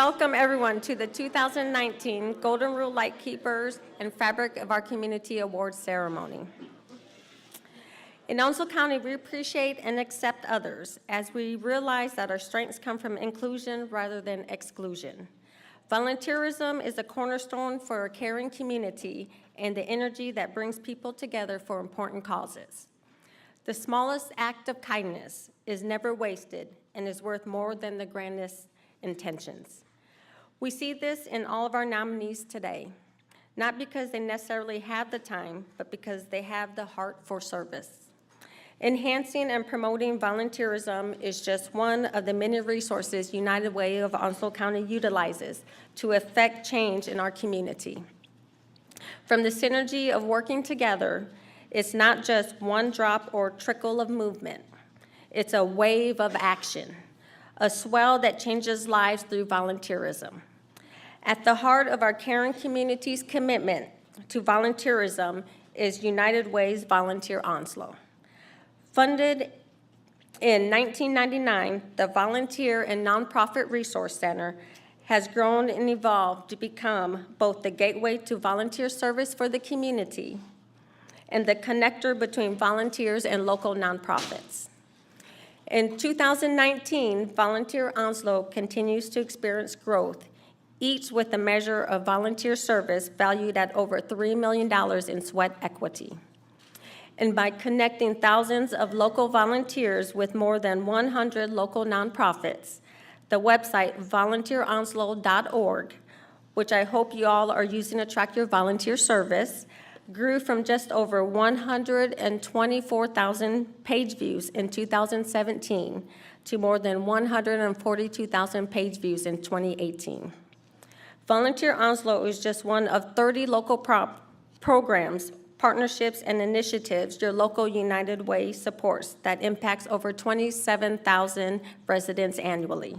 welcome everyone to the 2019 Golden Rule Lightkeepers and Fabric of Our Community Awards ceremony. In Onslow County, we appreciate and accept others as we realize that our strengths come from inclusion rather than exclusion. Volunteerism is a cornerstone for a caring community and the energy that brings people together for important causes. The smallest act of kindness is never wasted and is worth more than the grandest intentions. We see this in all of our nominees today, not because they necessarily have the time, but because they have the heart for service. Enhancing and promoting volunteerism is just one of the many resources United Way of Onslow County utilizes to effect change in our community. From the synergy of working together, it's not just one drop or trickle of movement. It's a wave of action, a swell that changes lives through volunteerism. At the heart of our caring community's commitment to volunteerism is United Way's Volunteer Onslow. Funded in 1999, the Volunteer and Nonprofit Resource Center has grown and evolved to become both the gateway to volunteer service for the community and the connector between volunteers and local nonprofits. In 2019, Volunteer Onslow continues to experience growth, each with a measure of volunteer service valued at over $3 million in sweat equity. And by connecting thousands of local volunteers with more than 100 local nonprofits, the website volunteeronslow.org, which I hope you all are using to track your volunteer service, grew from just over 124,000 page views in 2017 to more than 142,000 page views in 2018. Volunteer Onslow is just one of 30 local programs, partnerships, and initiatives your local United Way supports that impacts over 27,000 residents annually.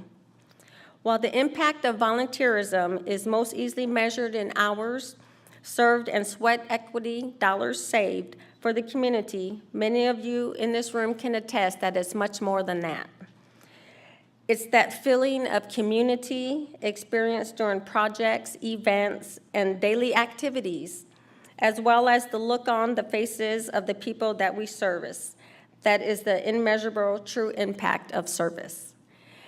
While the impact of volunteerism is most easily measured in hours served and sweat equity dollars saved for the community, many of you in this room can attest that it's much more than that. It's that feeling of community experienced during projects, events, and daily activities, as well as the look on the faces of the people that we service. That is the immeasurable true impact of service.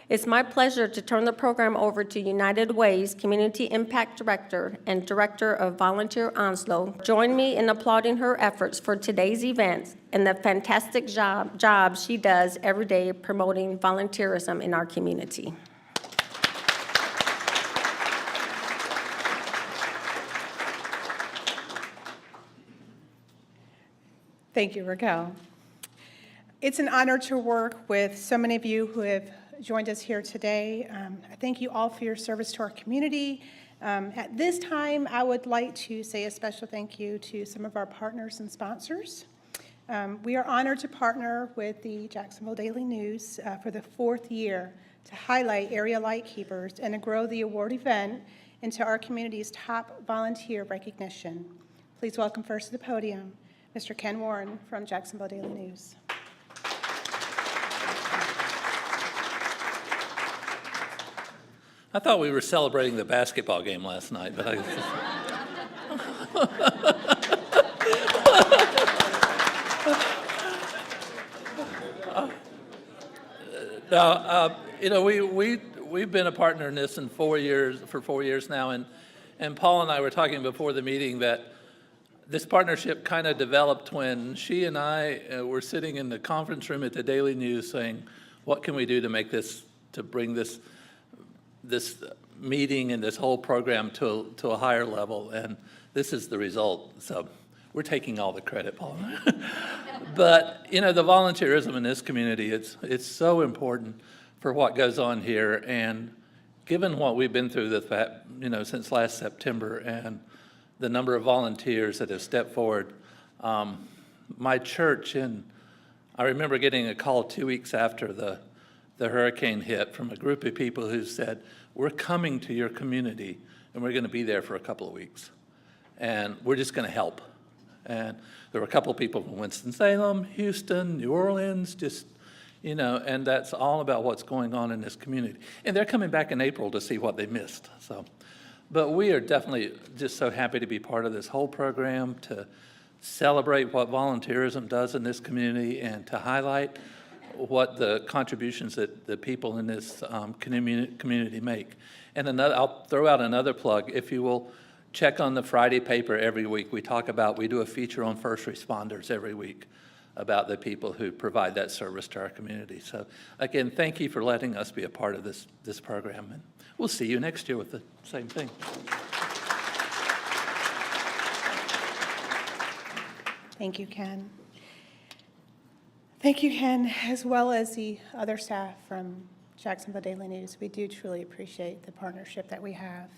It's my pleasure to turn the program over to United Way's Community Impact Director and Director of Volunteer Onslow. Join me in applauding her efforts for today's event and the fantastic job she does every day promoting volunteerism in our community. Thank you, Raquel. It's an honor to work with so many of you who have joined us here today. I thank you all for your service to our community. At this time, I would like to say a special thank you to some of our partners and sponsors. We are honored to partner with the Jacksonville Daily News for the 4th year to highlight area lightkeepers and to grow the award event into our community's top volunteer recognition. Please welcome first to the podium, Mr. Ken Warren from Jacksonville Daily News. I thought we were celebrating the basketball game last night, but we've been a partner in this for 4 years now, and Paul and I were talking before the meeting that this partnership kind of developed when she and I were sitting in the conference room at the Daily News saying, what can we do to bring this meeting and this whole program to a higher level, and this is the result. So we're taking all the credit, Paul. But the volunteerism in this community, it's so important for what goes on here, and given what we've been through since last September and the number of volunteers that have stepped forward, my church, and I remember getting a call 2 weeks after the hurricane hit from a group of people who said, we're coming to your community and we're going to be there for a couple of weeks and we're just going to help. And there were a couple of people from Winston-Salem, Houston, New Orleans, just and that's all about what's going on in this community. And they're coming back in April to see what they missed, so. But we are definitely just so happy to be part of this whole program, to celebrate what volunteerism does in this community and to highlight what the contributions that the people in this community make. And I'll throw out another plug. If you will check on the Friday paper every week, we do a feature on first responders every week about the people who provide that service to our community. So again, thank you for letting us be a part of this program. And we'll see you next year with the same thing. Thank you, Ken. Thank you, Ken, as well as the other staff from Jacksonville Daily News. We do truly appreciate the partnership that we have.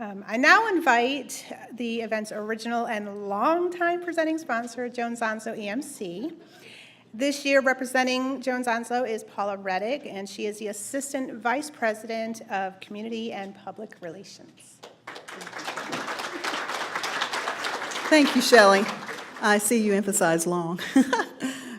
I now invite the event's original and longtime presenting sponsor, Jones Onslow EMC. This year, representing Jones Onslow is Paula Reddick, and she is the Assistant Vice President of Community and Public Relations. Thank you, Shelley. I see you emphasize long.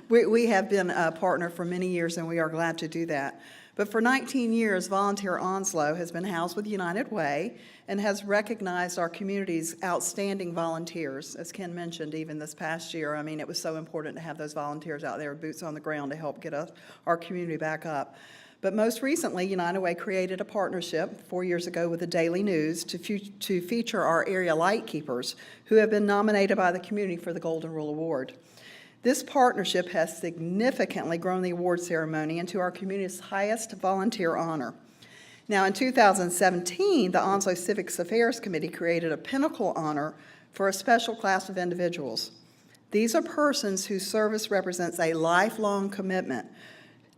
We have been a partner for many years, and we are glad to do that. But for 19 years, Volunteer Onslow has been housed with United Way and has recognized our community's outstanding volunteers. As Ken mentioned, even this past year, I mean, it was so important to have those volunteers out there, boots on the ground, to help get our community back up. But most recently, United Way created a partnership 4 years ago with the Daily News to feature our area Lightkeepers, who have been nominated by the community for the Golden Rule Award. This partnership has significantly grown the award ceremony into our community's highest volunteer honor. Now, in 2017, the Onslow Civic Affairs Committee created a pinnacle honor for a special class of individuals. These are persons whose service represents a lifelong commitment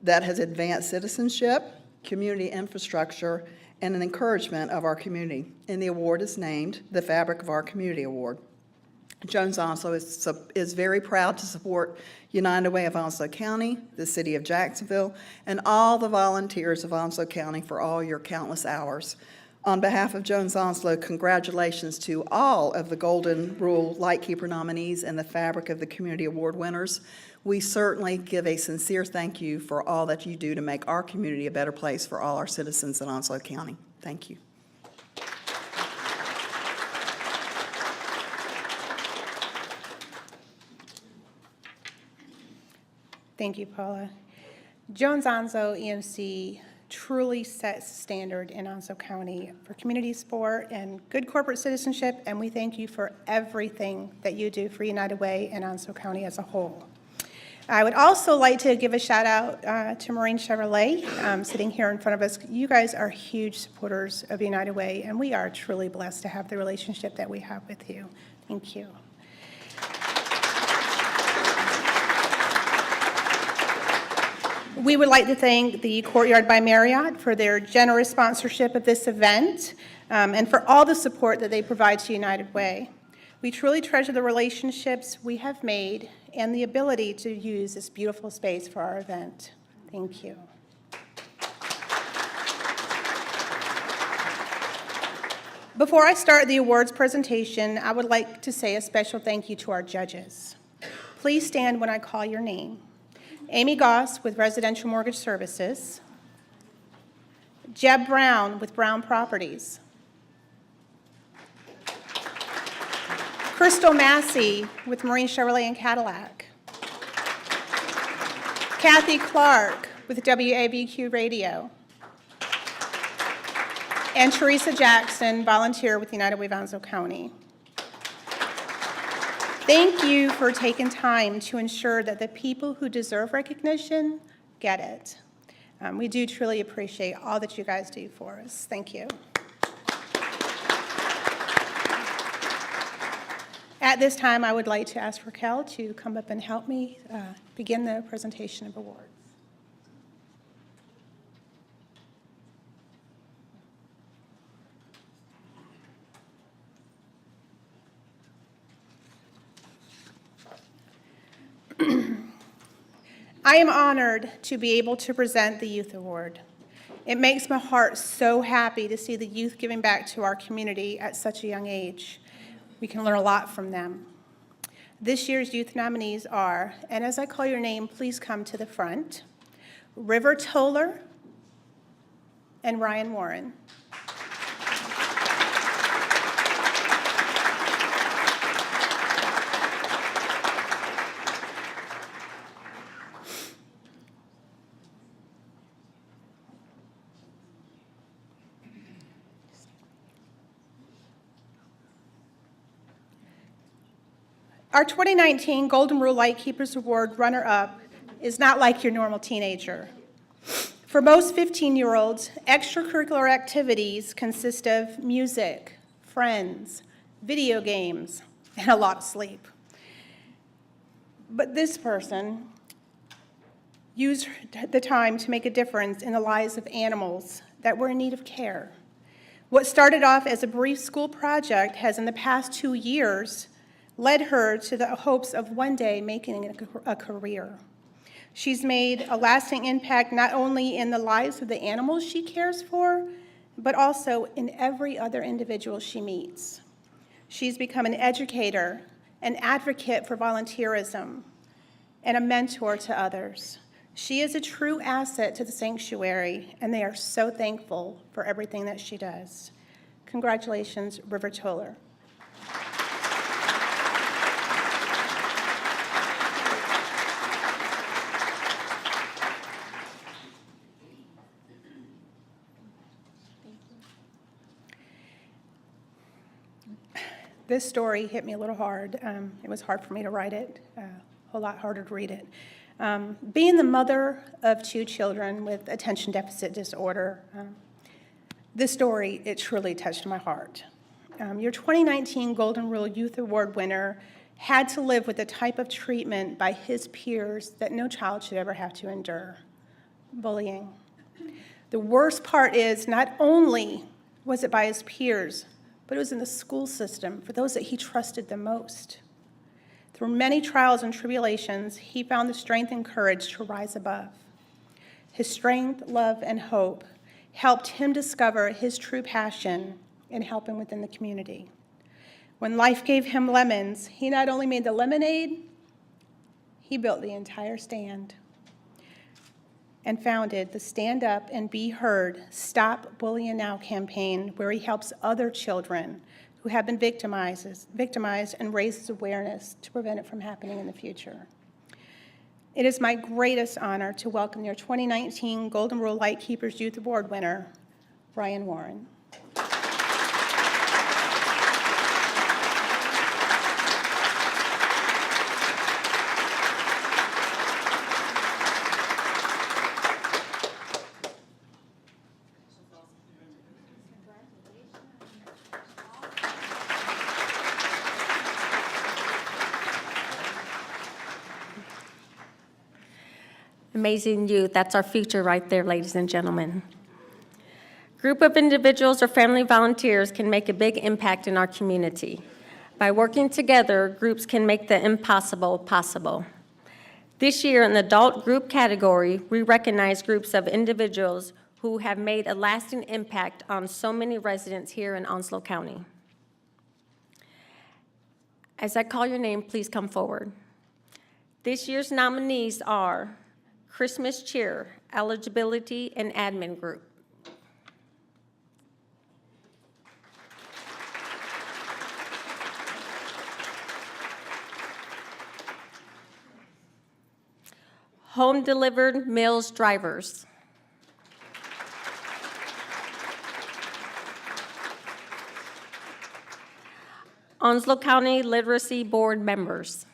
that has advanced citizenship, community infrastructure, and an encouragement of our community. And the award is named the Fabric of Our Community Award. Jones Onslow is very proud to support United Way of Onslow County, the City of Jacksonville, and all the volunteers of Onslow County for all your countless hours. On behalf of Jones Onslow, congratulations to all of the Golden Rule Lightkeeper nominees and the Fabric of the Community Award winners. We certainly give a sincere thank you for all that you do to make our community a better place for all our citizens in Onslow County. Thank you. Thank you, Paula. Jones Onslow EMC truly sets the standard in Onslow County for community support and good corporate citizenship, and we thank you for everything that you do for United Way and Onslow County as a whole. I would also like to give a shout out to Marine Chevrolet sitting here in front of us. You guys are huge supporters of United Way, and we are truly blessed to have the relationship that we have with you. Thank you. We would like to thank the Courtyard by Marriott for their generous sponsorship of this event and for all the support that they provide to United Way. We truly treasure the relationships we have made and the ability to use this beautiful space for our event. Thank you. Before I start the awards presentation, I would like to say a special thank you to our judges. Please stand when I call your name. Amy Goss with Residential Mortgage Services. Jeb Brown with Brown Properties. Crystal Massey with Marine Chevrolet and Cadillac. Kathy Clark with WABQ Radio. And Teresa Jackson, volunteer with United Way of Onslow County. Thank you for taking time to ensure that the people who deserve recognition get it. We do truly appreciate all that you guys do for us. Thank you. At this time, I would like to ask Raquel to come up and help me begin the presentation of awards. I am honored to be able to present the Youth Award. It makes my heart so happy to see the youth giving back to our community at such a young age. We can learn a lot from them. This year's youth nominees are, and as I call your name, please come to the front. River Toller, and Ryan Warren. Our 2019 Golden Rule Lightkeepers Award runner-up is not like your normal teenager. For most 15-year-olds, extracurricular activities consist of music, friends, video games, and a lot of sleep. But this person used the time to make a difference in the lives of animals that were in need of care. What started off as a brief school project has, in the past 2 years, led her to the hopes of one day making it a career. She's made a lasting impact not only in the lives of the animals she cares for, but also in every other individual she meets. She's become an educator, an advocate for volunteerism, and a mentor to others. She is a true asset to the sanctuary, and they are so thankful for everything that she does. Congratulations, River Toller. This story hit me a little hard. It was hard for me to write it, a whole lot harder to read it. Being the mother of 2 children with attention deficit disorder, this story, it truly touched my heart. Your 2019 Golden Rule Youth Award winner had to live with the type of treatment by his peers that no child should ever have to endure: bullying. The worst part is, not only was it by his peers, but it was in the school system for those that he trusted the most. Through many trials and tribulations, he found the strength and courage to rise above. His strength, love, and hope helped him discover his true passion in helping within the community. When life gave him lemons, he not only made the lemonade, he built the entire stand and founded the Stand Up and Be Heard, Stop Bullying Now campaign, where he helps other children who have been victimized and raises awareness to prevent it from happening in the future. It is my greatest honor to welcome your 2019 Golden Rule Lightkeepers Youth Award winner, Ryan Warren. Amazing youth, that's our future right there, ladies and gentlemen. Group of individuals or family volunteers can make a big impact in our community. By working together, groups can make the impossible possible. This year, in the adult group category, we recognize groups of individuals who have made a lasting impact on so many residents here in Onslow County. As I call your name, please come forward. This year's nominees are Christmas Cheer, Eligibility and Admin Group. Home Delivered Meals Drivers. Onslow County Literacy Board members.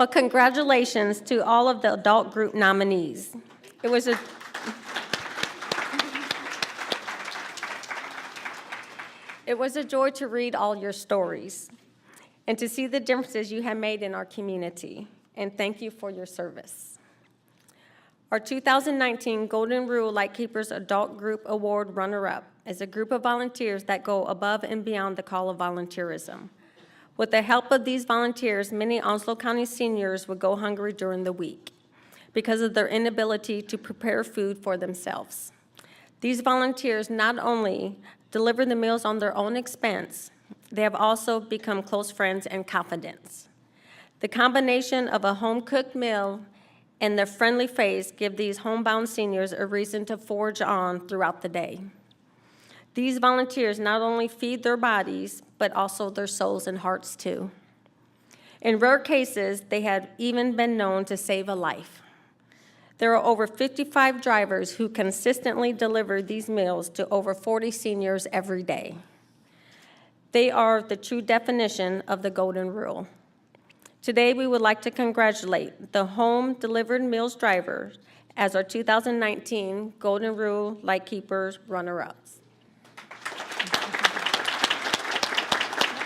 But congratulations to all of the adult group nominees. It was a joy to read all your stories and to see the differences you have made in our community. And thank you for your service. Our 2019 Golden Rule Lightkeepers Adult Group Award runner-up is a group of volunteers that go above and beyond the call of volunteerism. With the help of these volunteers, many Onslow County seniors would go hungry during the week because of their inability to prepare food for themselves. These volunteers not only deliver the meals on their own expense, they have also become close friends and confidants. The combination of a home-cooked meal and their friendly face give these homebound seniors a reason to forge on throughout the day. These volunteers not only feed their bodies, but also their souls and hearts too. In rare cases, they have even been known to save a life. There are over 55 drivers who consistently deliver these meals to over 40 seniors every day. They are the true definition of the Golden Rule. Today, we would like to congratulate the home-delivered meals drivers as our 2019 Golden Rule Lightkeepers runner-ups.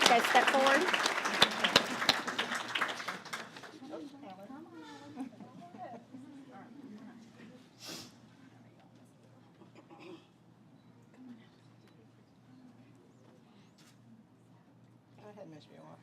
You guys step forward. Go ahead, Ms. Buell.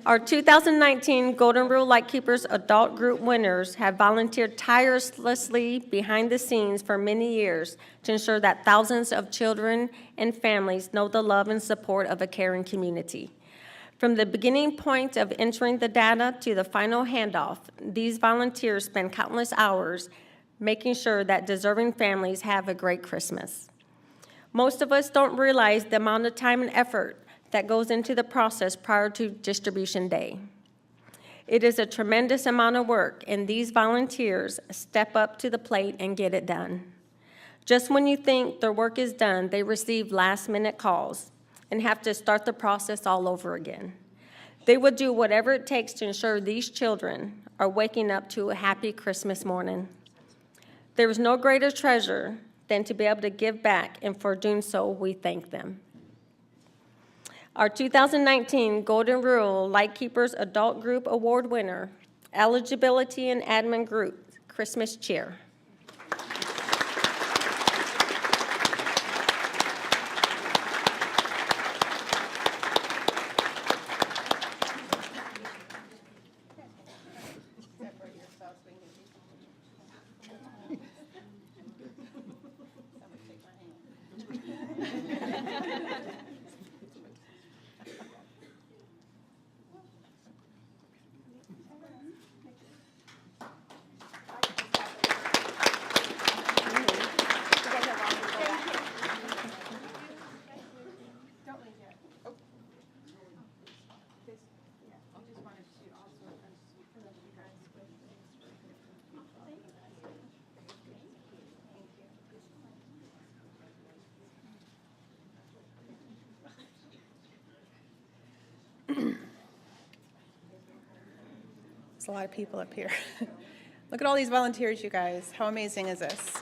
Our 2019 Golden Rule Lightkeepers adult group winners have volunteered tirelessly behind the scenes for many years to ensure that thousands of children and families know the love and support of a caring community. From the beginning point of entering the data to the final handoff, these volunteers spend countless hours making sure that deserving families have a great Christmas. Most of us don't realize the amount of time and effort that goes into the process prior to distribution day. It is a tremendous amount of work, and these volunteers step up to the plate and get it done. Just when you think their work is done, they receive last-minute calls and have to start the process all over again. They will do whatever it takes to ensure these children are waking up to a happy Christmas morning. There is no greater treasure than to be able to give back, and for doing so, we thank them. Our 2019 Golden Rule Lightkeepers Adult Group Award winner, Eligibility and Admin Group, Christmas Cheer. There's a lot of people up here. Look at all these volunteers, you guys. How amazing is this?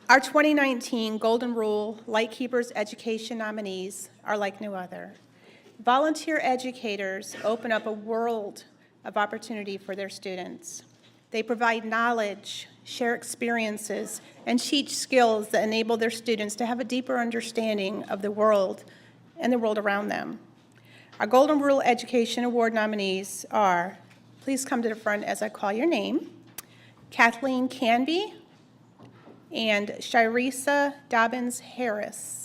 Our 2019 Golden Rule Lightkeepers Education nominees are like no other. Volunteer educators open up a world of opportunity for their students. They provide knowledge, share experiences, and teach skills that enable their students to have a deeper understanding of the world and the world around them. Our Golden Rule Education Award nominees are, please come to the front as I call your name, Kathleen Canby and Shiresa Dobbins-Harris.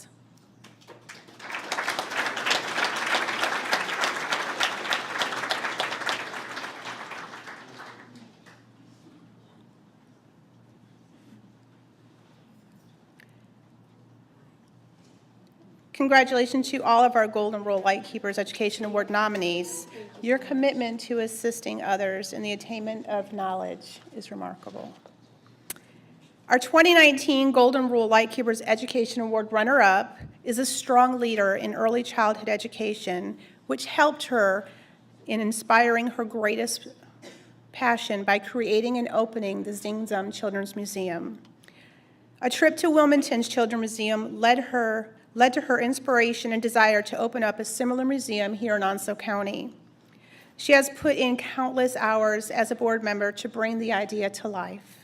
Congratulations to all of our Golden Rule Lightkeepers Education Award nominees. Your commitment to assisting others in the attainment of knowledge is remarkable. Our 2019 Golden Rule Lightkeepers Education Award runner-up is a strong leader in early childhood education, which helped her in inspiring her greatest passion by creating and opening the Zing Zum Children's Museum. A trip to Wilmington's Children's Museum led to her inspiration and desire to open up a similar museum here in Onslow County. She has put in countless hours as a board member to bring the idea to life.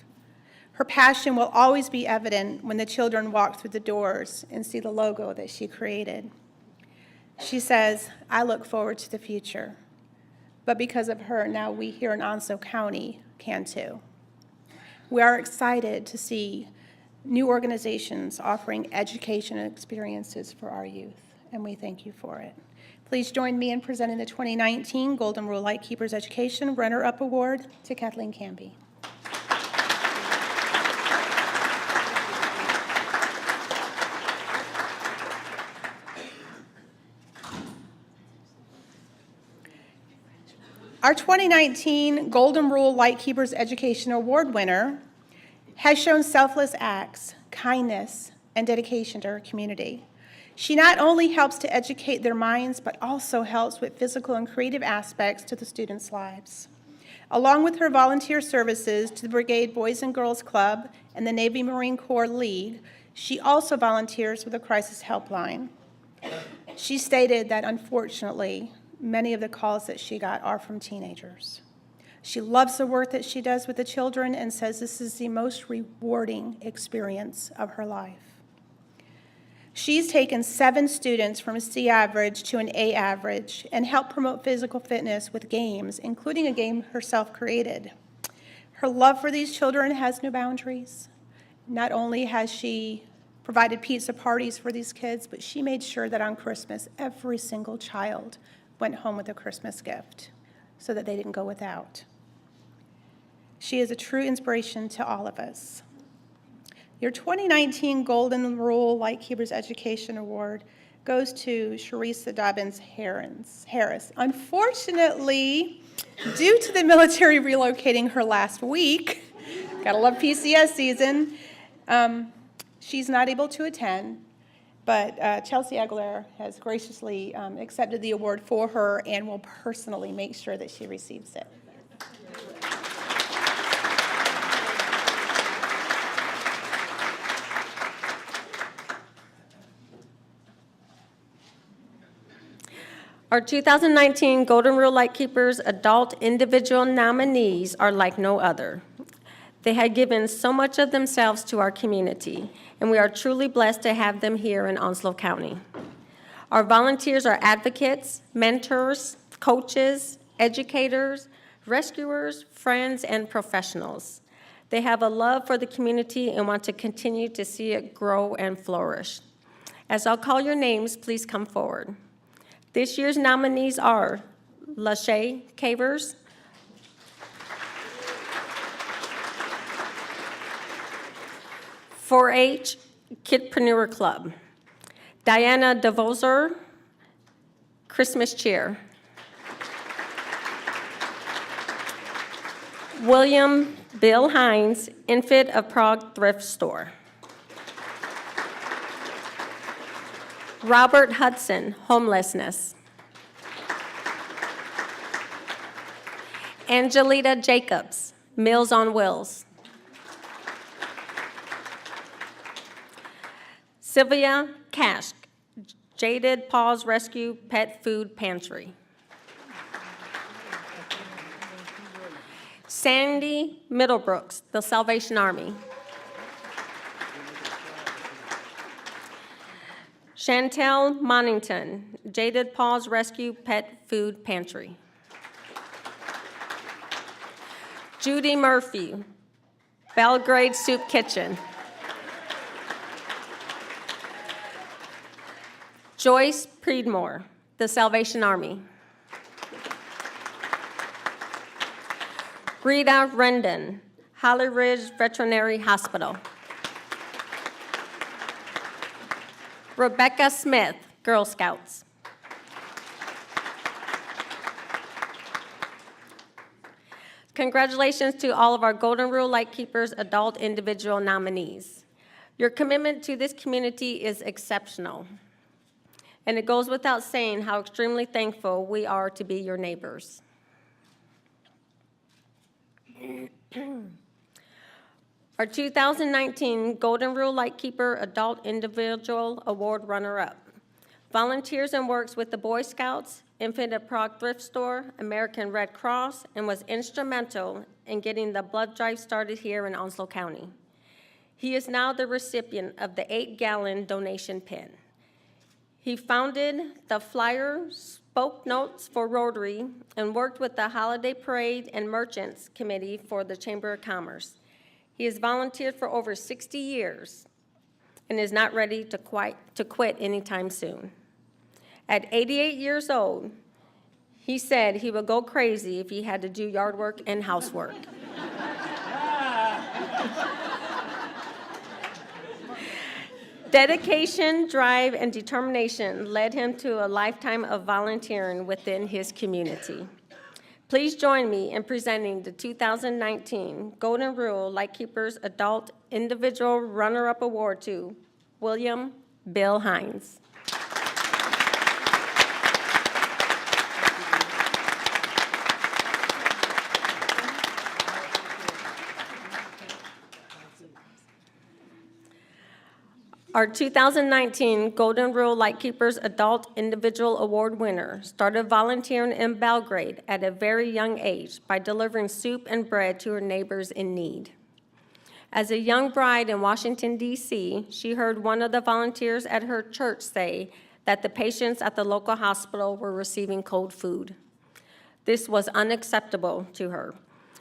Her passion will always be evident when the children walk through the doors and see the logo that she created. She says, "I look forward to the future." But because of her, now we here in Onslow County can too. We are excited to see new organizations offering education and experiences for our youth, and we thank you for it. Please join me in presenting the 2019 Golden Rule Lightkeepers Education Runner-Up Award to Kathleen Canby. Our 2019 Golden Rule Lightkeepers Education Award winner has shown selfless acts, kindness, and dedication to her community. She not only helps to educate their minds, but also helps with physical and creative aspects to the students' lives. Along with her volunteer services to the Brigade Boys and Girls Club and the Navy Marine Corps League, she also volunteers with a crisis helpline. She stated that, unfortunately, many of the calls that she got are from teenagers. She loves the work that she does with the children and says this is the most rewarding experience of her life. She's taken 7 students from a C average to an A average and helped promote physical fitness with games, including a game herself created. Her love for these children has no boundaries. Not only has she provided pizza parties for these kids, but she made sure that on Christmas, every single child went home with a Christmas gift so that they didn't go without. She is a true inspiration to all of us. Your 2019 Golden Rule Lightkeepers Education Award goes to Sharissa Dobbins Harris. Unfortunately, due to the military relocating her last week, gotta love PCS season, she's not able to attend, but Chelsea Aguilera has graciously accepted the award for her and will personally make sure that she receives it. Our 2019 Golden Rule Lightkeepers adult individual nominees are like no other. They had given so much of themselves to our community, and we are truly blessed to have them here in Onslow County. Our volunteers are advocates, mentors, coaches, educators, rescuers, friends, and professionals. They have a love for the community and want to continue to see it grow and flourish. As I'll call your names, please come forward. This year's nominees are Lachey Cavers, .4-H Kidpreneur Club, Diana DeVoser, Christmas Cheer, William Bill Hines, Infant of Prague Thrift Store, Robert Hudson, Homelessness, Angelita Jacobs, Meals on Wheels, Sylvia Cash, Jaded Paws Rescue Pet Food Pantry, Sandy Middlebrooks, the Salvation Army, Chantel Monington, Jaded Paws Rescue Pet Food Pantry, Judy Murphy, Belgrade Soup Kitchen, Joyce Preedmore, the Salvation Army, Rita Rendon, Holly Ridge Veterinary Hospital, Rebecca Smith, Girl Scouts. Congratulations to all of our Golden Rule Lightkeepers adult individual nominees. Your commitment to this community is exceptional, and it goes without saying how extremely thankful we are to be your neighbors. Our 2019 Golden Rule Lightkeeper Adult Individual Award runner-up. Volunteers and works with the Boy Scouts, Infinite Prague Thrift Store, American Red Cross, and was instrumental in getting the blood drive started here in Onslow County. He is now the recipient of the 8-gallon donation pin. He founded the Flyer Spoke Notes for Rotary and worked with the Holiday Parade and Merchants Committee for the Chamber of Commerce. He has volunteered for over 60 years and is not ready to quit anytime soon. At 88 years old, he said he would go crazy if he had to do yard work and housework. Dedication, drive, and determination led him to a lifetime of volunteering within his community. Please join me in presenting the 2019 Golden Rule Lightkeepers Adult Individual Runner-Up Award to William Bill Hines. Our 2019 Golden Rule Lightkeepers Adult Individual Award winner started volunteering in Belgrade at a very young age by delivering soup and bread to her neighbors in need. As a young bride in Washington, D.C., she heard one of the volunteers at her church say that the patients at the local hospital were receiving cold food. This was unacceptable to her.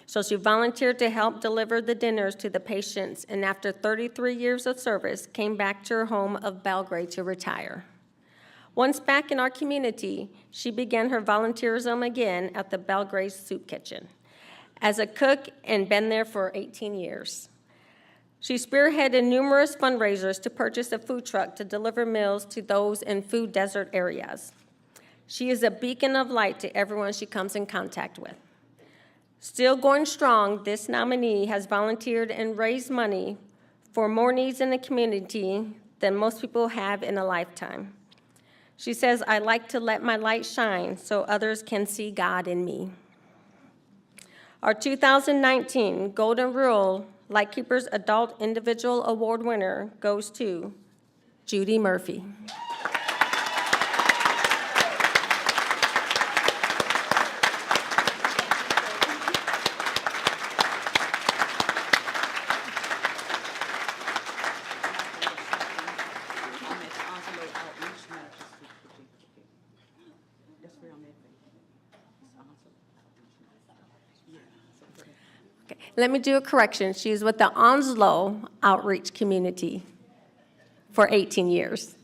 So she volunteered to help deliver the dinners to the patients, and after 33 years of service, came back to her home of Belgrade to retire. Once back in our community, she began her volunteerism again at the Belgrade Soup Kitchen as a cook and been there for 18 years. She spearheaded numerous fundraisers to purchase a food truck to deliver meals to those in food desert areas. She is a beacon of light to everyone she comes in contact with. Still going strong, this nominee has volunteered and raised money for more needs in the community than most people have in a lifetime. She says, "I like to let my light shine so others can see God in me." Our 2019 Golden Rule Lightkeepers Adult Individual Award winner goes to Judy Murphy. Let me do a correction. She's with the Onslow Outreach Community for 18 years.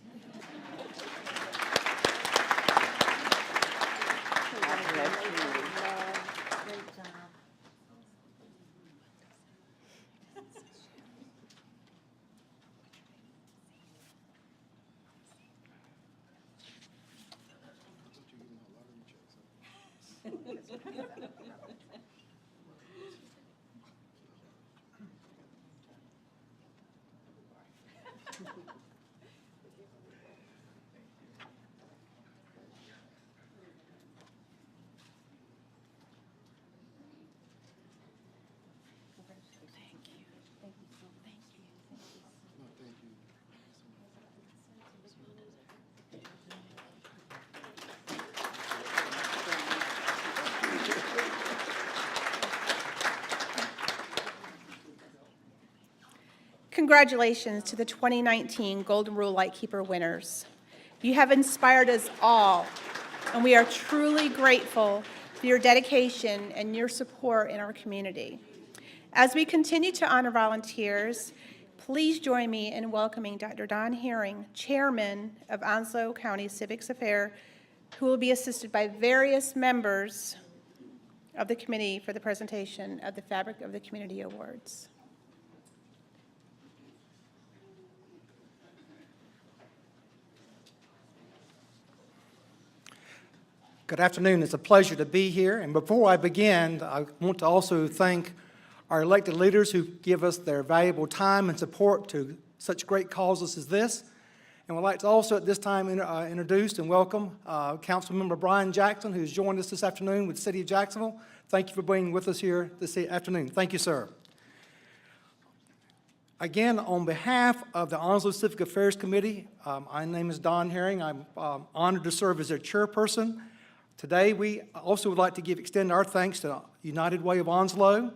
Congratulations to the 2019 Golden Rule Lightkeeper winners. You have inspired us all, and we are truly grateful for your dedication and your support in our community. As we continue to honor volunteers, please join me in welcoming Dr. Don Herring, Chairman of Onslow County Civics Affairs, who will be assisted by various members of the committee for the presentation of the Fabric of the Community Awards. Good afternoon. It's a pleasure to be here. And before I begin, I want to also thank our elected leaders who give us their valuable time and support to such great causes as this. And we'd like to also at this time introduce and welcome Councilmember Brian Jackson, who's joined us this afternoon with the City of Jacksonville. Thank you for being with us here this afternoon. Thank you, sir. Again, on behalf of the Onslow Civic Affairs Committee, my name is Don Herring. I'm honored to serve as their chairperson. Today, we also would like to extend our thanks to United Way of Onslow,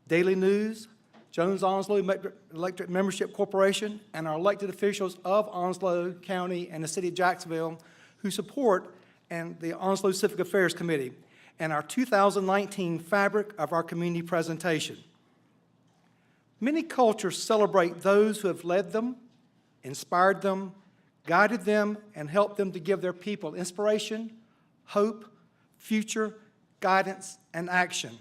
Daily News, Jones Onslow Electric Membership Corporation, and our elected officials of Onslow County and the City of Jacksonville who support the Onslow Civic Affairs Committee and our 2019 Fabric of Our Community presentation. Many cultures celebrate those who have led them, inspired them, guided them, and helped them to give their people inspiration, hope, future, guidance, and action.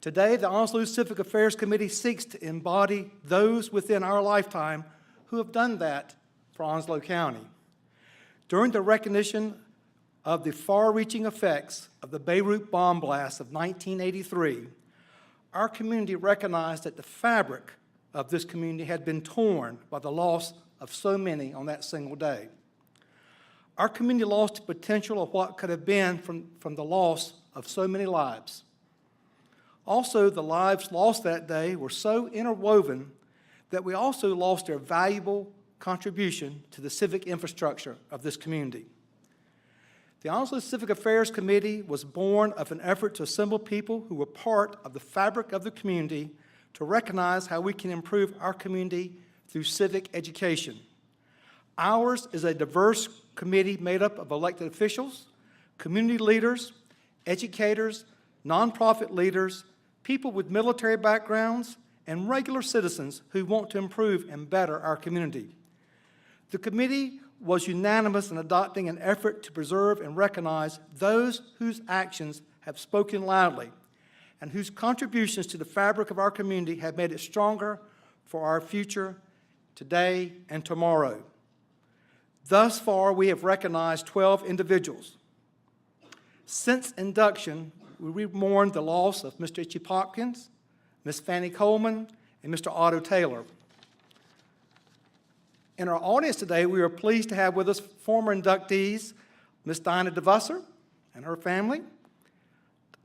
Today, the Onslow Civic Affairs Committee seeks to embody those within our lifetime who have done that for Onslow County. During the recognition of the far-reaching effects of the Beirut bomb blast of 1983, our community recognized that the fabric of this community had been torn by the loss of so many on that single day. Our community lost the potential of what could have been from the loss of so many lives. Also, the lives lost that day were so interwoven that we also lost their valuable contribution to the civic infrastructure of this community. The Onslow Civic Affairs Committee was born of an effort to assemble people who were part of the fabric of the community to recognize how we can improve our community through civic education. Ours is a diverse committee made up of elected officials, community leaders, educators, nonprofit leaders, people with military backgrounds, and regular citizens who want to improve and better our community. The committee was unanimous in adopting an effort to preserve and recognize those whose actions have spoken loudly and whose contributions to the fabric of our community have made it stronger for our future, today and tomorrow. Thus far, we have recognized 12 individuals. Since induction, we mourned the loss of Mr. Itchy Hopkins, Ms. Fannie Coleman, and Mr. Otto Taylor. In our audience today, we are pleased to have with us former inductees, Ms. Dinah DeVusser and her family,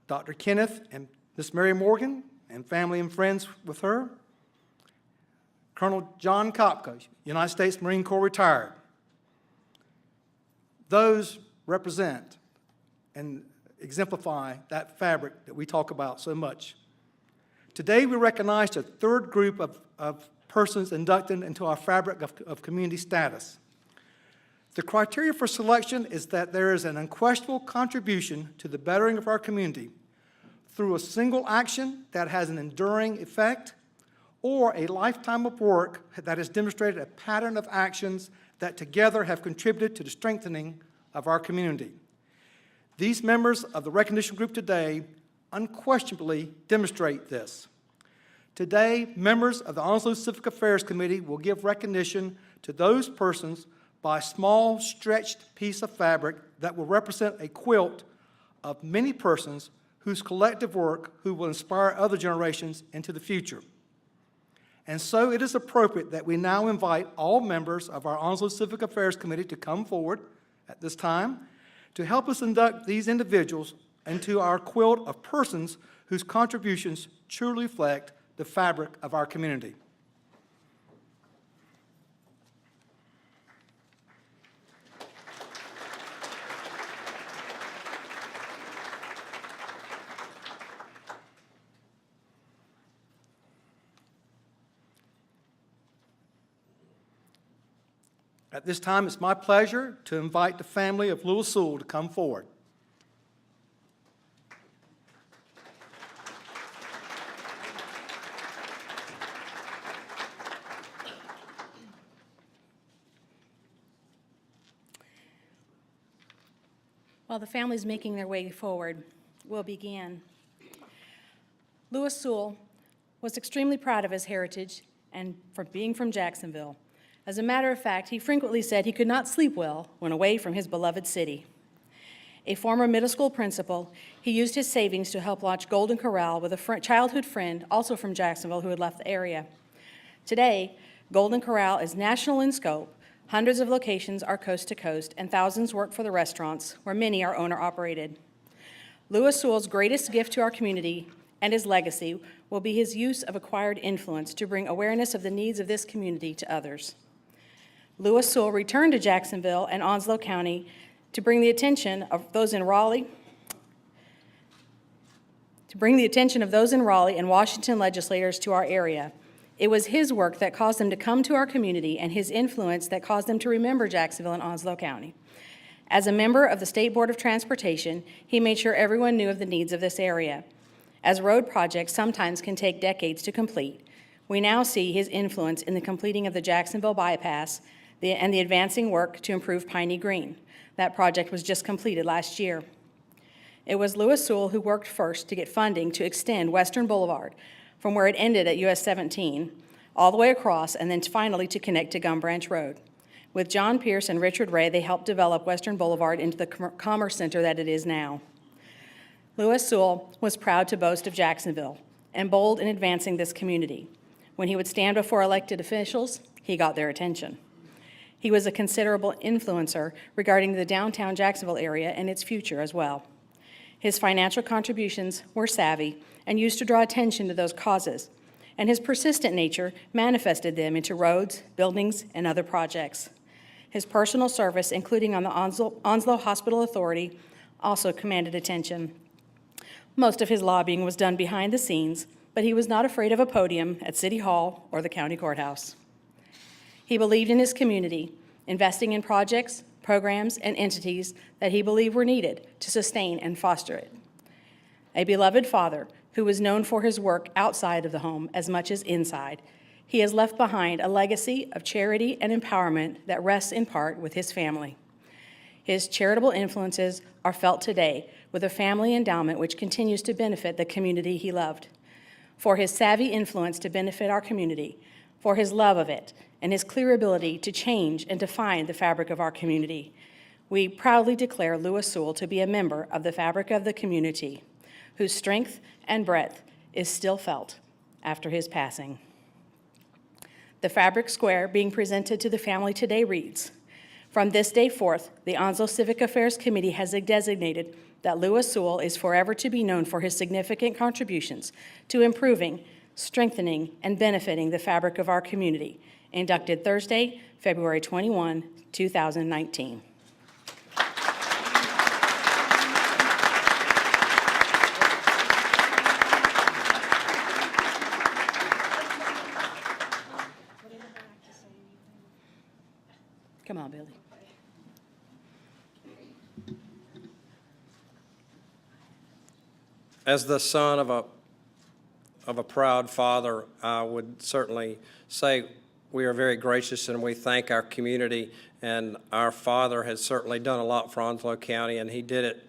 Dr. Kenneth and Ms. Mary Morgan and family and friends with her, Colonel John Kopka, United States Marine Corps retired. Those represent and exemplify that fabric that we talk about so much. Today, we recognize a third group of persons inducted into our fabric of community status. The criteria for selection is that there is an unquestionable contribution to the bettering of our community through a single action that has an enduring effect or a lifetime of work that has demonstrated a pattern of actions that together have contributed to the strengthening of our community. These members of the recognition group today unquestionably demonstrate this. Today, members of the Onslow Civic Affairs Committee will give recognition to those persons by a small, stretched piece of fabric that will represent a quilt of many persons whose collective work who will inspire other generations into the future. And so it is appropriate that we now invite all members of our Onslow Civic Affairs Committee to come forward at this time to help us induct these individuals into our quilt of persons whose contributions truly reflect the fabric of our community. At this time, it's my pleasure to invite the family of Lewis Sewell to come forward. While the family's making their way forward, we'll begin. Lewis Sewell was extremely proud of his heritage and for being from Jacksonville. As a matter of fact, he frequently said he could not sleep well when away from his beloved city. A former middle school principal, he used his savings to help launch Golden Corral with a childhood friend, also from Jacksonville, who had left the area. Today, Golden Corral is national in scope. Hundreds of locations are coast to coast, and thousands work for the restaurants, where many are owner-operated. Lewis Sewell's greatest gift to our community and his legacy will be his use of acquired influence to bring awareness of the needs of this community to others. Lewis Sewell returned to Jacksonville and Onslow County to bring the attention of those in Raleigh and Washington legislators to our area. It was his work that caused them to come to our community and his influence that caused them to remember Jacksonville and Onslow County. As a member of the State Board of Transportation, he made sure everyone knew of the needs of this area. As road projects sometimes can take decades to complete, we now see his influence in the completing of the Jacksonville bypass and the advancing work to improve Piney Green. That project was just completed last year. It was Lewis Sewell who worked first to get funding to extend Western Boulevard from where it ended at US 17 all the way across and then finally to connect to Gum Branch Road. With John Pierce and Richard Ray, they helped develop Western Boulevard into the commerce center that it is now. Lewis Sewell was proud to boast of Jacksonville and bold in advancing this community. When he would stand before elected officials, he got their attention. He was a considerable influencer regarding the downtown Jacksonville area and its future as well. His financial contributions were savvy and used to draw attention to those causes, and his persistent nature manifested them into roads, buildings, and other projects. His personal service, including on the Onslow Hospital Authority, also commanded attention. Most of his lobbying was done behind the scenes, but he was not afraid of a podium at City Hall or the county courthouse. He believed in his community, investing in projects, programs, and entities that he believed were needed to sustain and foster it. A beloved father who was known for his work outside of the home as much as inside, he has left behind a legacy of charity and empowerment that rests in part with his family. His charitable influences are felt today with a family endowment which continues to benefit the community he loved. For his savvy influence to benefit our community, for his love of it, and his clear ability to change and define the fabric of our community, we proudly declare Lewis Sewell to be a member of the fabric of the community, whose strength and breadth is still felt after his passing. The fabric square being presented to the family today reads, "From this day forth, the Onslow Civic Affairs Committee has designated that Lewis Sewell is forever to be known for his significant contributions to improving, strengthening, and benefiting the fabric of our community." Inducted Thursday, February 21, 2019. Come on, Billy. As the son of a proud father, I would certainly say we are very gracious and we thank our community. And our father has certainly done a lot for Onslow County, and he did it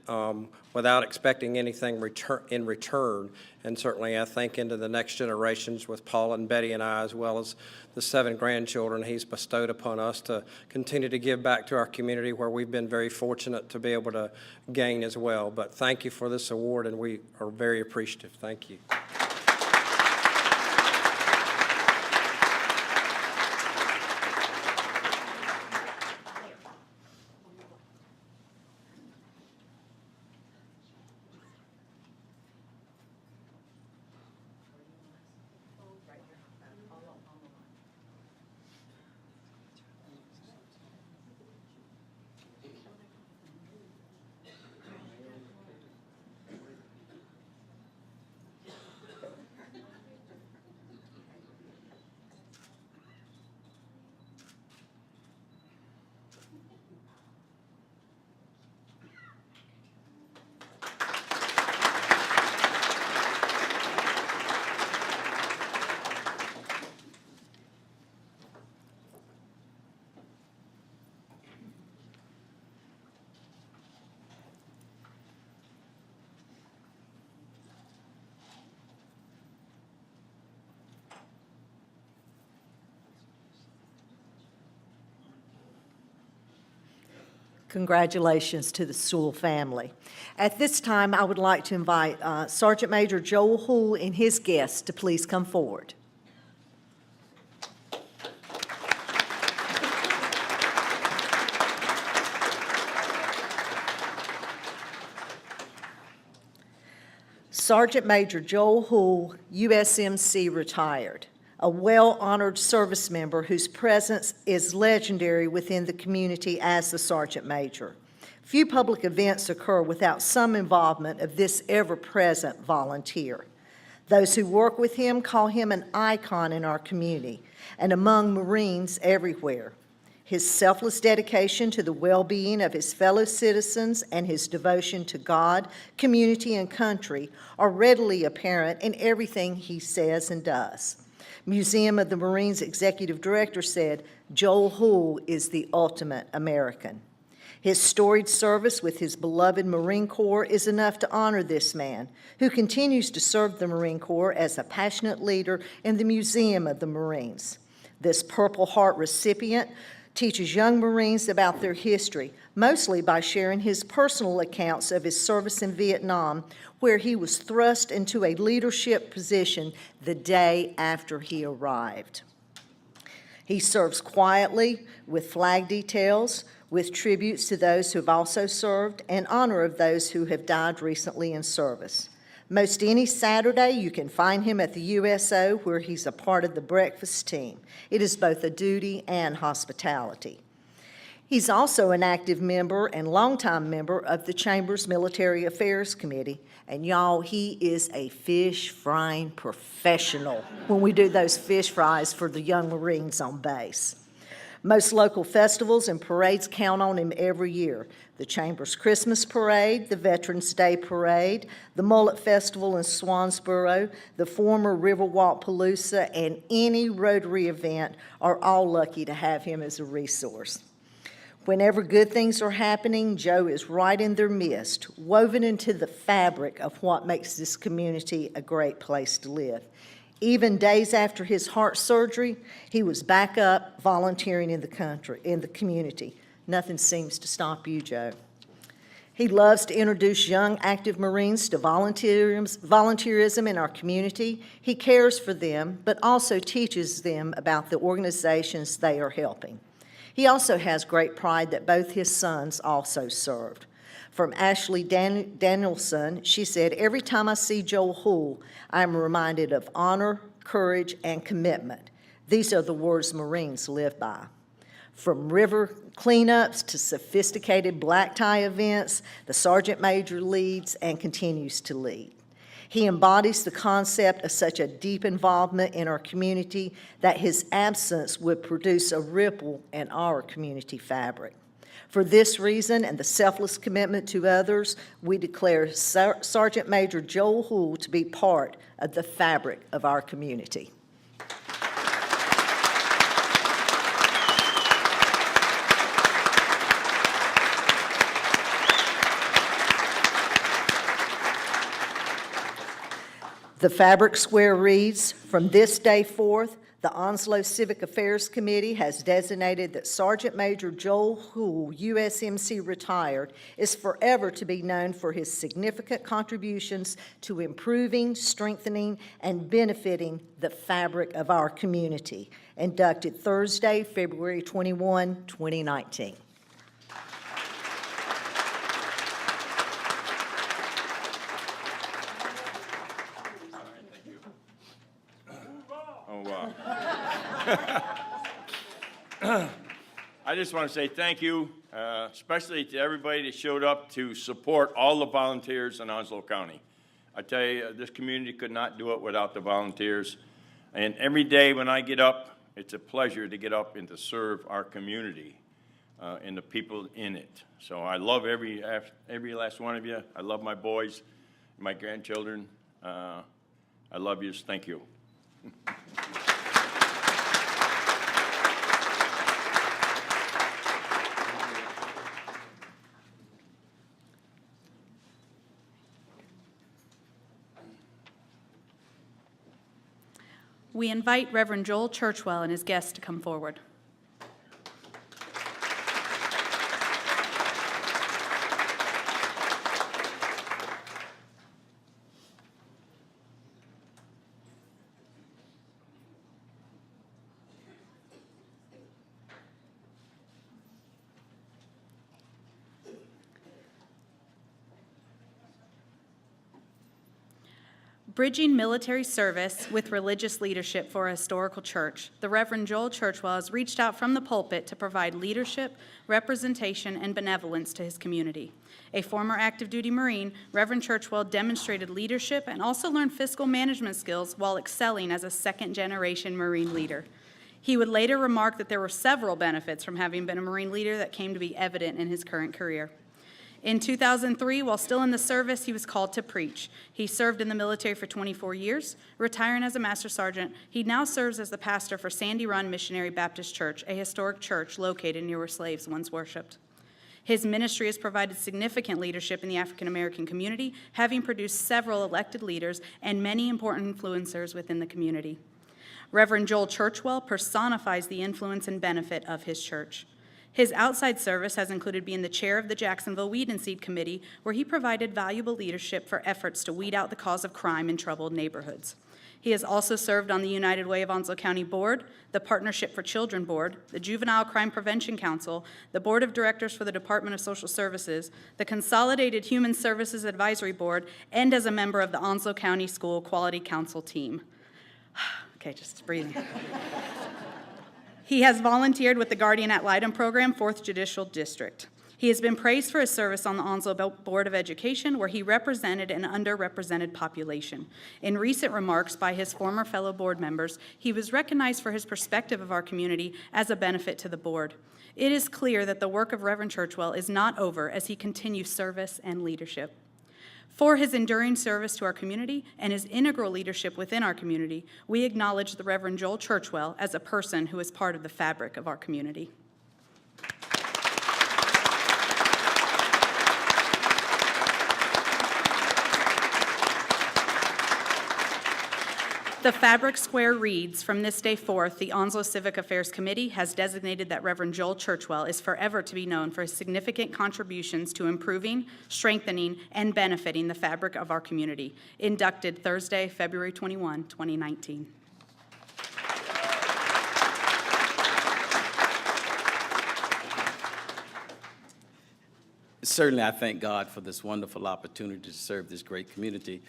without expecting anything in return. And certainly I think into the next generations with Paul and Betty and I, as well as the 7 grandchildren he's bestowed upon us to continue to give back to our community, where we've been very fortunate to be able to gain as well. But thank you for this award, and we are very appreciative. Thank you. Congratulations to the Sewell family. At this time, I would like to invite Sergeant Major Joel Hoole and his guests to please come forward. Sergeant Major Joel Hoole, USMC retired, a well-honored service member whose presence is legendary within the community as the Sergeant Major. Few public events occur without some involvement of this ever-present volunteer. Those who work with him call him an icon in our community and among Marines everywhere. His selfless dedication to the well-being of his fellow citizens and his devotion to God, community, and country are readily apparent in everything he says and does. Museum of the Marines Executive Director said, "Joel Hoole is the ultimate American." His storied service with his beloved Marine Corps is enough to honor this man, who continues to serve the Marine Corps as a passionate leader in the Museum of the Marines. This Purple Heart recipient teaches young Marines about their history, mostly by sharing his personal accounts of his service in Vietnam, where he was thrust into a leadership position the day after he arrived. He serves quietly with flag details, with tributes to those who have also served, and honor of those who have died recently in service. Most any Saturday, you can find him at the USO, where he's a part of the breakfast team. It is both a duty and hospitality. He's also an active member and longtime member of the Chamber's Military Affairs Committee. And y'all, he is a fish frying professional when we do those fish fries for the young Marines on base. Most local festivals and parades count on him every year. The Chamber's Christmas Parade, the Veterans Day Parade, the Mullet Festival in Swansboro, the former Riverwalk Palooza, and any Rotary event are all lucky to have him as a resource. Whenever good things are happening, Joe is right in their midst, woven into the fabric of what makes this community a great place to live. Even days after his heart surgery, he was back up volunteering in the community. Nothing seems to stop you, Joe. He loves to introduce young active Marines to volunteerism in our community. He cares for them, but also teaches them about the organizations they are helping. He also has great pride that both his sons also served. From Ashley Danielson, she said, "Every time I see Joel Hoole, I am reminded of honor, courage, and commitment. These are the words Marines live by." From river cleanups to sophisticated black tie events, the Sergeant Major leads and continues to lead. He embodies the concept of such a deep involvement in our community that his absence would produce a ripple in our community fabric. For this reason and the selfless commitment to others, we declare Sergeant Major Joel Hoole to be part of the fabric of our community. The fabric square reads, "From this day forth, the Onslow Civic Affairs Committee has designated that Sergeant Major Joel Hoole, USMC retired, is forever to be known for his significant contributions to improving, strengthening, and benefiting the fabric of our community." Inducted Thursday, February 21, 2019. I just want to say thank you, especially to everybody that showed up to support all the volunteers in Onslow County. I tell you, this community could not do it without the volunteers. And every day when I get up, it's a pleasure to get up and to serve our community and the people in it. So I love every last one of you. I love my boys, my grandchildren. I love you. Thank you. We invite Reverend Joel Churchwell and his guests to come forward. Bridging military service with religious leadership for a historical church, the Reverend Joel Churchwell has reached out from the pulpit to provide leadership, representation, and benevolence to his community. A former active duty Marine, Reverend Churchwell demonstrated leadership and also learned fiscal management skills while excelling as a second-generation Marine leader. He would later remark that there were several benefits from having been a Marine leader that came to be evident in his current career. In 2003, while still in the service, he was called to preach. He served in the military for 24 years, retiring as a master sergeant. He now serves as the pastor for Sandy Run Missionary Baptist Church, a historic church located near where slaves once worshiped. His ministry has provided significant leadership in the African American community, having produced several elected leaders and many important influencers within the community. Reverend Joel Churchwell personifies the influence and benefit of his church. His outside service has included being the chair of the Jacksonville Weed and Seed Committee, where he provided valuable leadership for efforts to weed out the cause of crime in troubled neighborhoods. He has also served on the United Way of Onslow County Board, the Partnership for Children Board, the Juvenile Crime Prevention Council, the Board of Directors for the Department of Social Services, the Consolidated Human Services Advisory Board, and as a member of the Onslow County School Quality Council team. Okay, just breathing. He has volunteered with the Guardian Ad Litem program, 4th Judicial District. He has been praised for his service on the Onslow Board of Education, where he represented an underrepresented population. In recent remarks by his former fellow board members, he was recognized for his perspective of our community as a benefit to the board. It is clear that the work of Reverend Churchwell is not over as he continues service and leadership. For his enduring service to our community and his integral leadership within our community, we acknowledge the Reverend Joel Churchwell as a person who is part of the fabric of our community. The Fabric Square reads, "From this day forth, the Onslow Civic Affairs Committee has designated that Reverend Joel Churchwell is forever to be known for his significant contributions to improving, strengthening, and benefiting the fabric of our community." Inducted Thursday, February 21, 2019. Certainly, I thank God for this wonderful opportunity to serve this great community.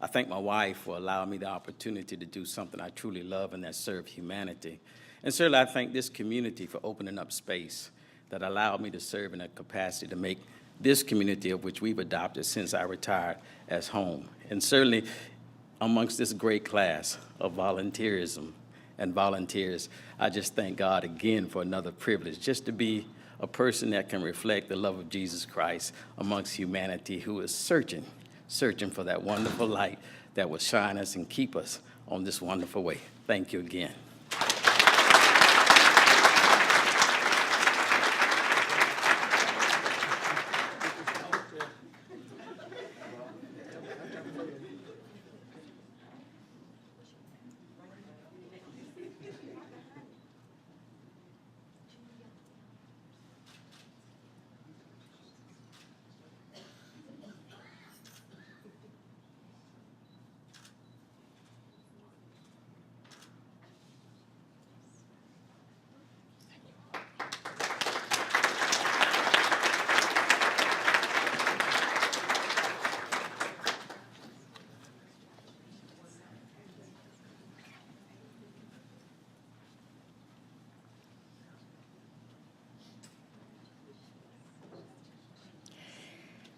I thank my wife for allowing me the opportunity to do something I truly love, and that's serve humanity. And certainly, I thank this community for opening up space that allowed me to serve in a capacity to make this community, of which we've adopted since I retired, as home. And certainly, amongst this great class of volunteerism and volunteers, I just thank God again for another privilege, just to be a person that can reflect the love of Jesus Christ amongst humanity who is searching for that wonderful light that will shine us and keep us on this wonderful way. Thank you again.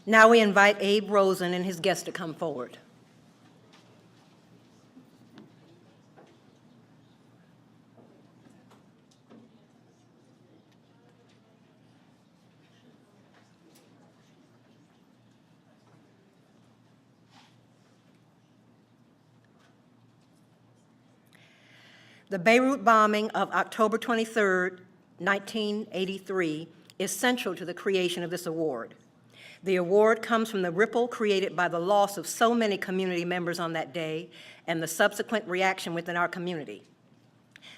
Now we invite Abe Rosen and his guests to come forward. The Beirut bombing of October 23, 1983, is central to the creation of this award. The award comes from the ripple created by the loss of so many community members on that day and the subsequent reaction within our community.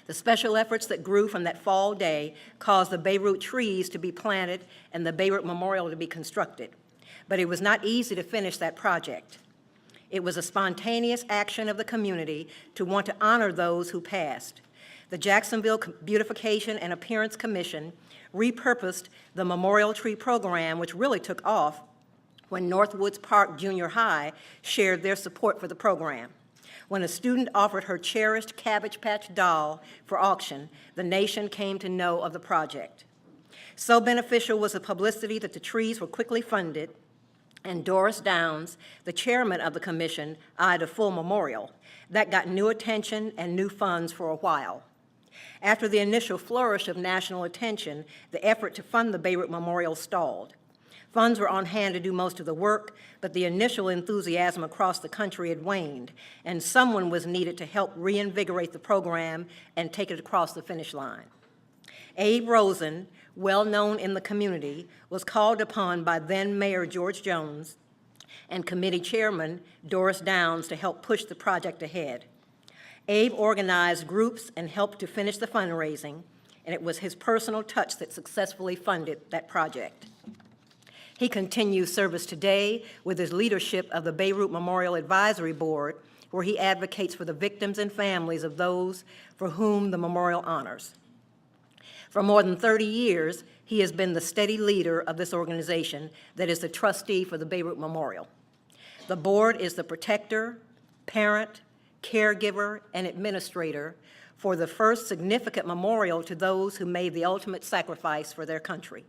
The special efforts that grew from that fall day caused the Beirut trees to be planted and the Beirut Memorial to be constructed. But it was not easy to finish that project. It was a spontaneous action of the community to want to honor those who passed. The Jacksonville Beautification and Appearance Commission repurposed the Memorial Tree Program, which really took off when Northwoods Park Junior High shared their support for the program. When a student offered her cherished Cabbage Patch doll for auction, the nation came to know of the project. So beneficial was the publicity that the trees were quickly funded, and Doris Downs, the chairman of the commission, eyed a full memorial that got new attention and new funds for a while. After the initial flourish of national attention, the effort to fund the Beirut Memorial stalled. Funds were on hand to do most of the work, but the initial enthusiasm across the country had waned, and someone was needed to help reinvigorate the program and take it across the finish line. Abe Rosen, well known in the community, was called upon by then Mayor George Jones and committee chairman Doris Downs to help push the project ahead. Abe organized groups and helped to finish the fundraising, and it was his personal touch that successfully funded that project. He continues service today with his leadership of the Beirut Memorial Advisory Board, where he advocates for the victims and families of those for whom the memorial honors. For more than 30 years, he has been the steady leader of this organization that is the trustee for the Beirut Memorial. The board is the protector, parent, caregiver, and administrator for the first significant memorial to those who made the ultimate sacrifice for their country.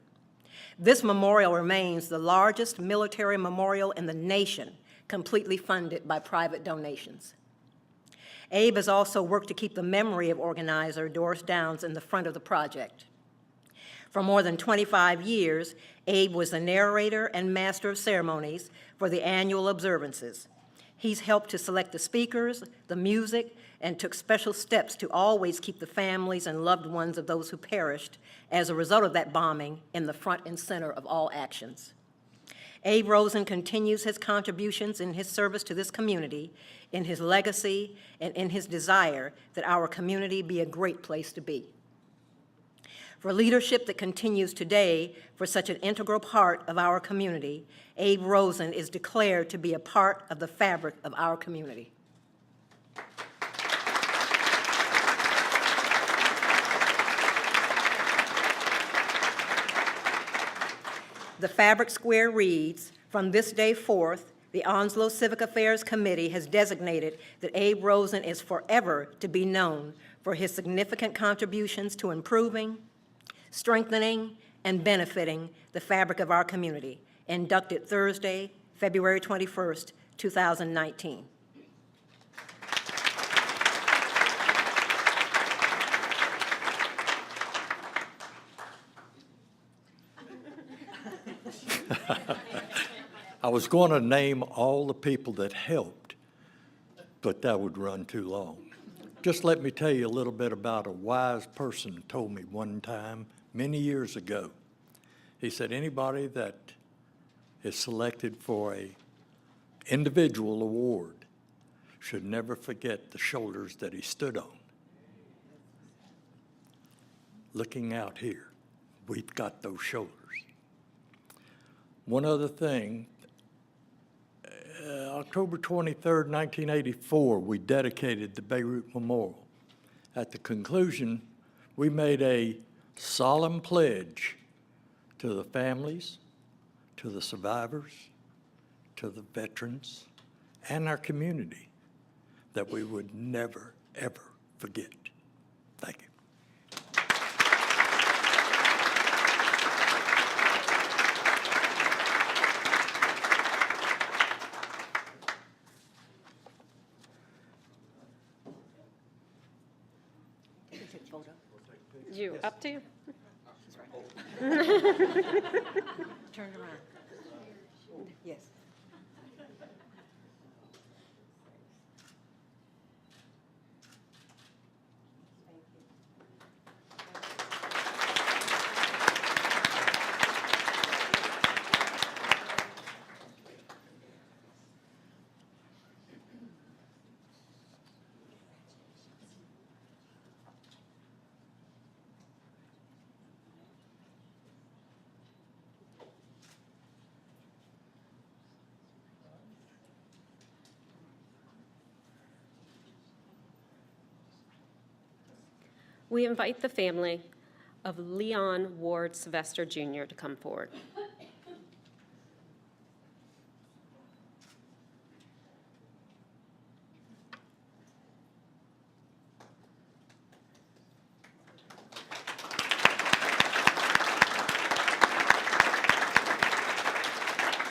This memorial remains the largest military memorial in the nation, completely funded by private donations. Abe has also worked to keep the memory of organizer Doris Downs in the front of the project. For more than 25 years, Abe was the narrator and master of ceremonies for the annual observances. He's helped to select the speakers, the music, and took special steps to always keep the families and loved ones of those who perished as a result of that bombing in the front and center of all actions. Abe Rosen continues his contributions in his service to this community, in his legacy, and in his desire that our community be a great place to be. For leadership that continues today for such an integral part of our community, Abe Rosen is declared to be a part of the fabric of our community. The Fabric Square reads, "From this day forth, the Onslow Civic Affairs Committee has designated that Abe Rosen is forever to be known for his significant contributions to improving, strengthening, and benefiting the fabric of our community." Inducted Thursday, February 21st, 2019. I was going to name all the people that helped, but that would run too long. Just let me tell you a little bit about a wise person who told me one time, many years ago. He said, anybody that is selected for an individual award should never forget the shoulders that he stood on. Looking out here, we've got those shoulders. One other thing, October 23rd, 1984, we dedicated the Beirut Memorial. At the conclusion, we made a solemn pledge to the families, to the survivors, to the veterans, and our community that we would never, ever forget. Thank you. You, up to you. Turn around. Yes. We invite the family of Leon Ward Sylvester Jr. to come forward.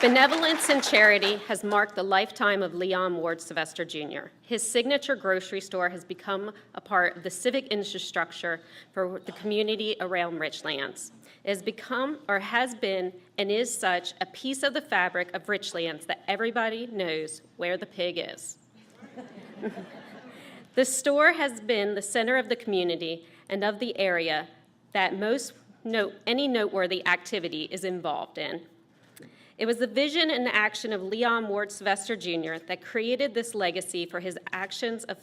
Benevolence and charity has marked the lifetime of Leon Ward Sylvester Jr. His signature grocery store has become a part of the civic infrastructure for the community around Richlands. It has become, or has been, and is such a piece of the fabric of Richlands that everybody knows where the pig is. The store has been the center of the community and of the area that any noteworthy activity is involved in. It was the vision and action of Leon Ward Sylvester Jr. that created this legacy for his actions of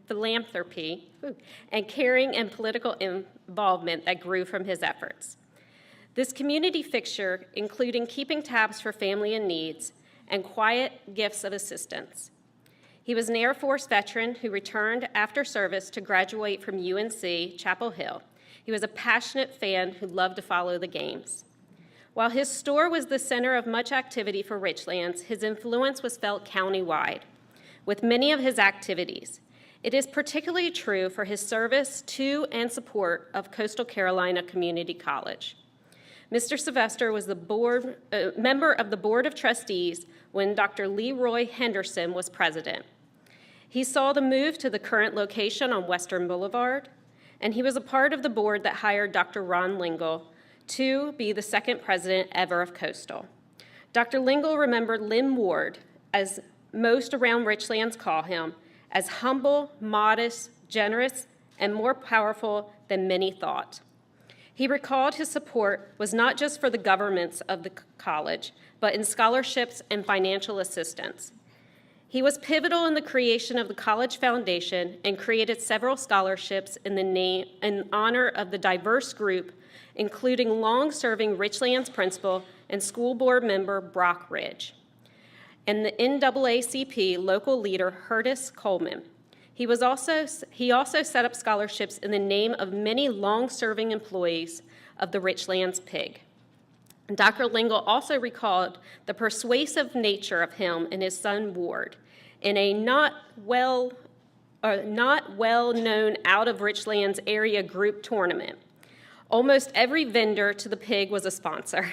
philanthropy and caring and political involvement that grew from his efforts. This community fixture, including keeping tabs for family in needs and quiet gifts of assistance. He was an Air Force veteran who returned after service to graduate from UNC Chapel Hill. He was a passionate fan who loved to follow the games. While his store was the center of much activity for Richlands, his influence was felt countywide with many of his activities. It is particularly true for his service to and support of Coastal Carolina Community College. Mr. Sylvester was the member of the Board of Trustees when Dr. Leroy Henderson was president. He saw the move to the current location on Western Boulevard, and he was a part of the board that hired Dr. Ron Lingle to be the second president ever of Coastal. Dr. Lingle remembered Lynn Ward, as most around Richlands call him, as humble, modest, generous, and more powerful than many thought. He recalled his support was not just for the governments of the college, but in scholarships and financial assistance. He was pivotal in the creation of the College Foundation and created several scholarships in honor of the diverse group, including long-serving Richlands principal and school board member Brock Ridge, and the NAACP local leader Curtis Coleman. He also set up scholarships in the name of many long-serving employees of the Richlands Pig. Dr. Lingle also recalled the persuasive nature of him and his son Ward in a not well-known out of Richlands area group tournament. Almost every vendor to the pig was a sponsor,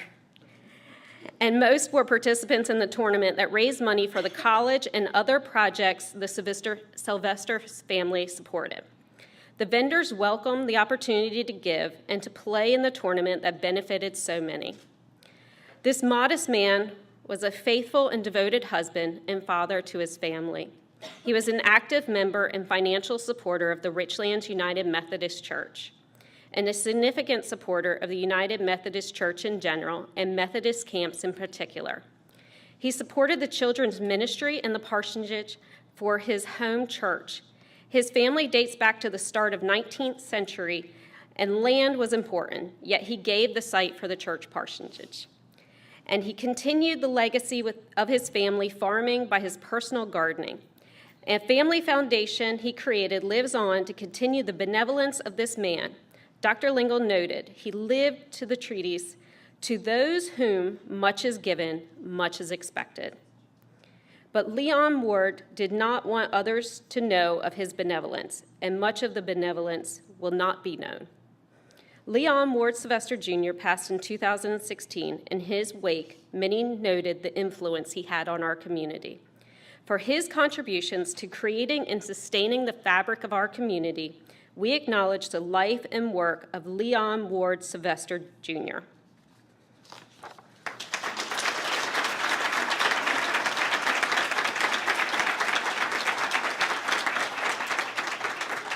and most were participants in the tournament that raised money for the college and other projects the Sylvester family supported. The vendors welcomed the opportunity to give and to play in the tournament that benefited so many. This modest man was a faithful and devoted husband and father to his family. He was an active member and financial supporter of the Richlands United Methodist Church, and a significant supporter of the United Methodist Church in general and Methodist camps in particular. He supported the children's ministry and the parsonage for his home church. His family dates back to the start of 19th century, and land was important, yet he gave the site for the church parsonage. And he continued the legacy of his family farming by his personal gardening. A family foundation he created lives on to continue the benevolence of this man. Dr. Lingle noted, he lived to the treatise, to those whom much is given, much is expected. But Leon Ward did not want others to know of his benevolence, and much of the benevolence will not be known. Leon Ward Sylvester Jr. passed in 2016. In his wake, many noted the influence he had on our community. For his contributions to creating and sustaining the fabric of our community, we acknowledge the life and work of Leon Ward Sylvester Jr.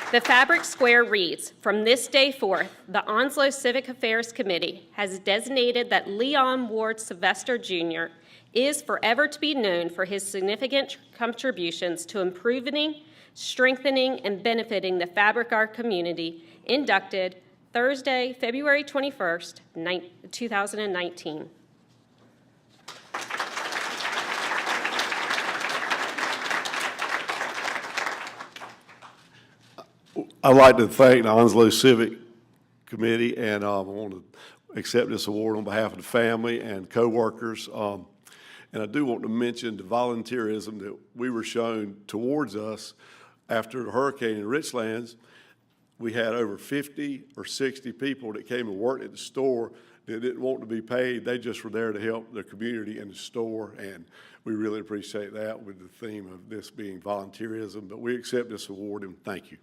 The Fabric Square reads, from this day forth, the Onslow Civic Affairs Committee has designated that Leon Ward Sylvester Jr. is forever to be known for his significant contributions to improving, strengthening, and benefiting the fabric of our community, inducted Thursday, February 21st, 2019. I'd like to thank the Onslow Civic Committee, and I want to accept this award on behalf of the family and coworkers. And I do want to mention the volunteerism that we were shown towards us after the hurricane in Richlands. We had over 50 or 60 people that came and worked at the store that didn't want to be paid. They just were there to help the community and the store, and we really appreciate that with the theme of this being volunteerism. But we accept this award, and thank you.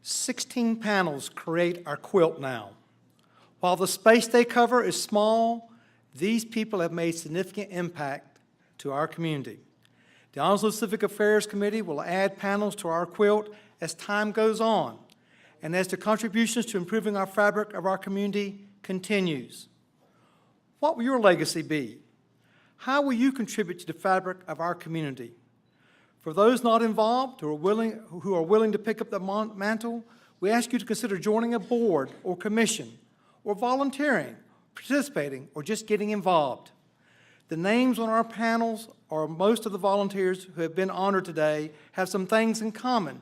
"16 panels create our quilt now. While the space they cover is small, these people have made significant impact to our community. The Onslow Civic Affairs Committee will add panels to our quilt as time goes on and as the contributions to improving our fabric of our community continues. What will your legacy be? How will you contribute to the fabric of our community? For those not involved who are willing to pick up the mantle, we ask you to consider joining a board or commission, or volunteering, participating, or just getting involved. The names on our panels, or most of the volunteers who have been honored today, have some things in common.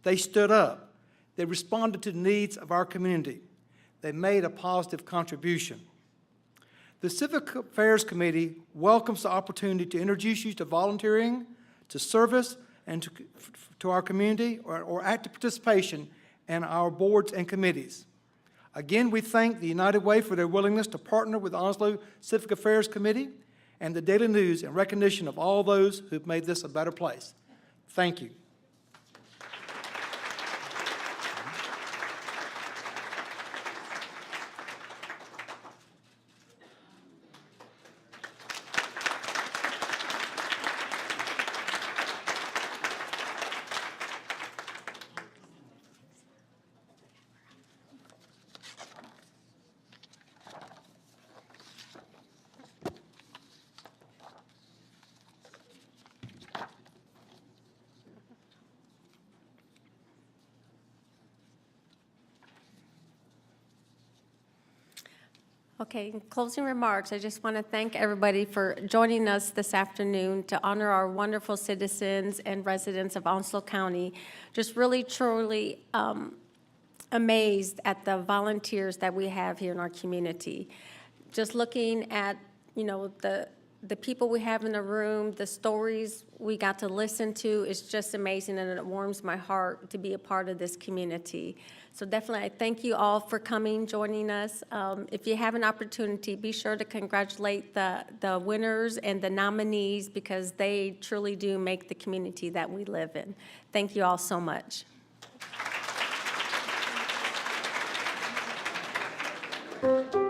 They stood up. They responded to the needs of our community. They made a positive contribution. The Civic Affairs Committee welcomes the opportunity to introduce you to volunteering, to service, and to our community, or active participation in our boards and committees. Again, we thank the United Way for their willingness to partner with the Onslow Civic Affairs Committee and the Daily News in recognition of all those who've made this a better place. Thank you. Okay, in closing remarks, I just want to thank everybody for joining us this afternoon to honor our wonderful citizens and residents of Onslow County. Just really, truly amazed at the volunteers that we have here in our community. Just looking at, you know, the people we have in the room, the stories we got to listen to, is just amazing, and it warms my heart to be a part of this community. So definitely, I thank you all for coming, joining us. If you have an opportunity, be sure to congratulate the winners and the nominees, because they truly do make the community that we live in. Thank you all so much. Thank you.